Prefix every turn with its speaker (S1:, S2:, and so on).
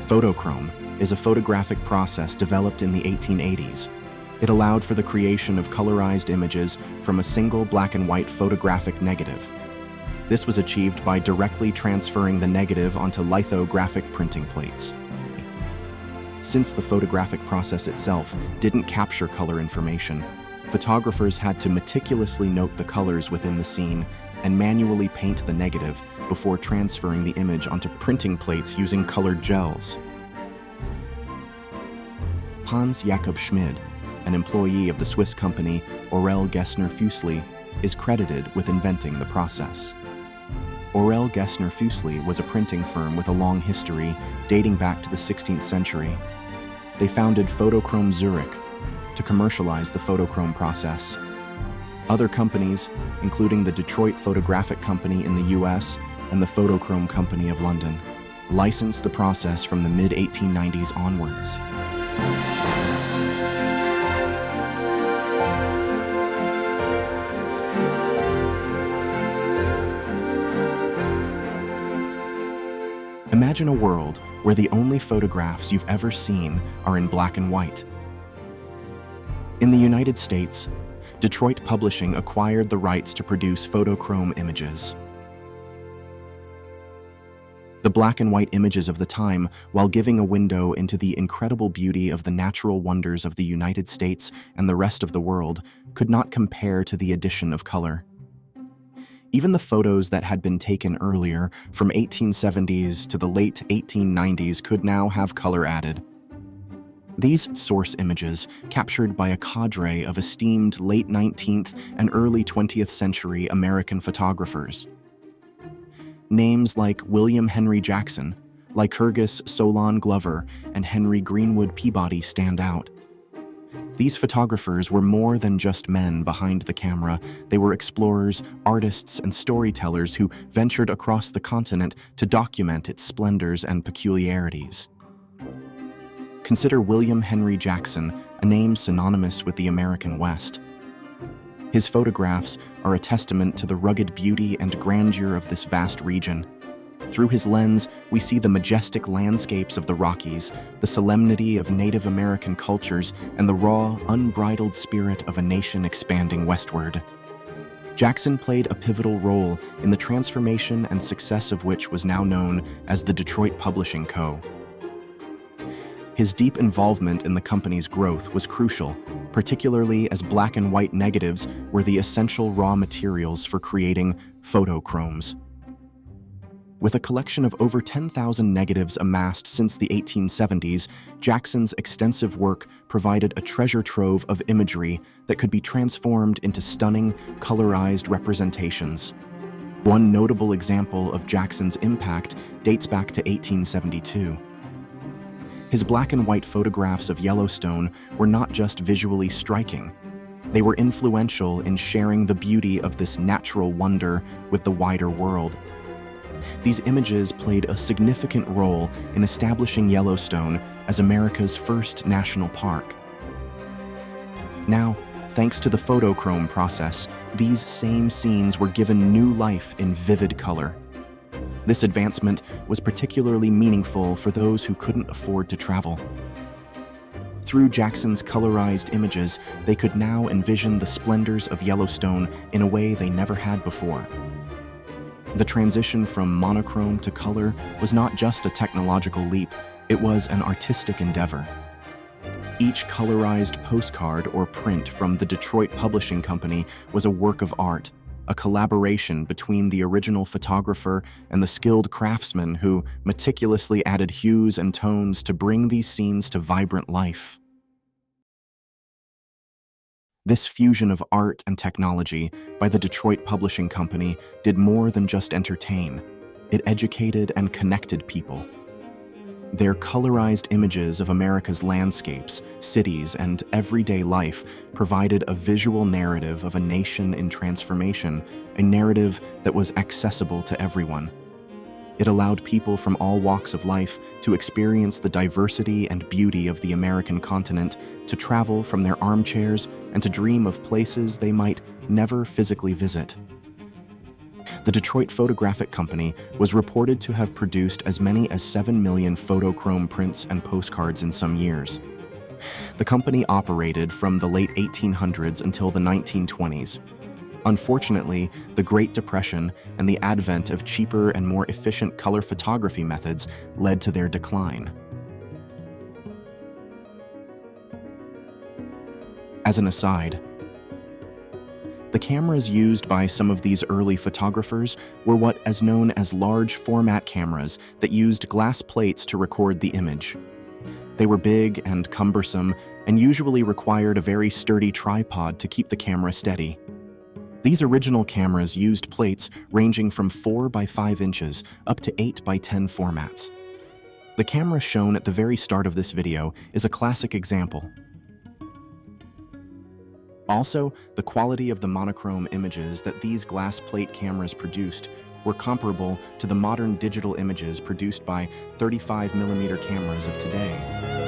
S1: Photochrome is a photographic process developed in the 1880s. It allowed for the creation of colorized images from a single black and white photographic negative. This was achieved by directly transferring the negative onto lithographic printing plates. Since the photographic process itself didn't capture color information, photographers had to meticulously note the colors within the scene and manually paint the negative before transferring the image onto printing plates using colored gels. Hans Jakob Schmid, an employee of the Swiss company Aurel Gessner Fuseli, is credited with inventing the process. Aurel Gessner Fuseli was a printing firm with a long history dating back to the 16th century. They founded Photochrome Zurich to commercialize the photochrome process. Other companies, including the Detroit Photographic Company in the US and the Photochrome Company of London, licensed the process from the mid-1890s onwards. Imagine a world where the only photographs you've ever seen are in black and white. In the United States, Detroit Publishing acquired the rights to produce photochrome images. The black and white images of the time, while giving a window into the incredible beauty of the natural wonders of the United States and the rest of the world, could not compare to the addition of color. Even the photos that had been taken earlier, from 1870s to the late 1890s, could now have color added. These source images, captured by a cadre of esteemed late 19th and early 20th century American photographers. Names like William Henry Jackson, Lycurgus Solon Glover, and Henry Greenwood Peabody stand out. These photographers were more than just men behind the camera. They were explorers, artists, and storytellers who ventured across the continent to document its splendors and peculiarities. Consider William Henry Jackson, a name synonymous with the American West. His photographs are a testament to the rugged beauty and grandeur of this vast region. Through his lens, we see the majestic landscapes of the Rockies, the solemnity of Native American cultures, and the raw, unbridled spirit of a nation expanding westward. Jackson played a pivotal role in the transformation and success of which was now known as the Detroit Publishing Co. His deep involvement in the company's growth was crucial, particularly as black and white negatives were the essential raw materials for creating photochromes. With a collection of over 10,000 negatives amassed since the 1870s, Jackson's extensive work provided a treasure trove of imagery that could be transformed into stunning, colorized representations. One notable example of Jackson's impact dates back to 1872. His black and white photographs of Yellowstone were not just visually striking. They were influential in sharing the beauty of this natural wonder with the wider world. These images played a significant role in establishing Yellowstone as America's first national park. Now, thanks to the photochrome process, these same scenes were given new life in vivid color. This advancement was particularly meaningful for those who couldn't afford to travel. Through Jackson's colorized images, they could now envision the splendors of Yellowstone in a way they never had before. The transition from monochrome to color was not just a technological leap, it was an artistic endeavor. Each colorized postcard or print from the Detroit Publishing Company was a work of art, a collaboration between the original photographer and the skilled craftsman who meticulously added hues and tones to bring these scenes to vibrant life. This fusion of art and technology by the Detroit Publishing Company did more than just entertain. It educated and connected people. Their colorized images of America's landscapes, cities, and everyday life provided a visual narrative of a nation in transformation, a narrative that was accessible to everyone. It allowed people from all walks of life to experience the diversity and beauty of the American continent, to travel from their armchairs, and to dream of places they might never physically visit. The Detroit Photographic Company was reported to have produced as many as 7 million photochrome prints and postcards in some years. The company operated from the late 1800s until the 1920s. Unfortunately, the Great Depression and the advent of cheaper and more efficient color photography methods led to their decline. As an aside, the cameras used by some of these early photographers were what is known as large format cameras that used glass plates to record the image. They were big and cumbersome and usually required a very sturdy tripod to keep the camera steady. These original cameras used plates ranging from 4 by 5 inches up to 8 by 10 formats. The camera shown at the very start of this video is a classic example. Also, the quality of the monochrome images that these glass plate cameras produced were comparable to the modern digital images produced by 35mm cameras of today.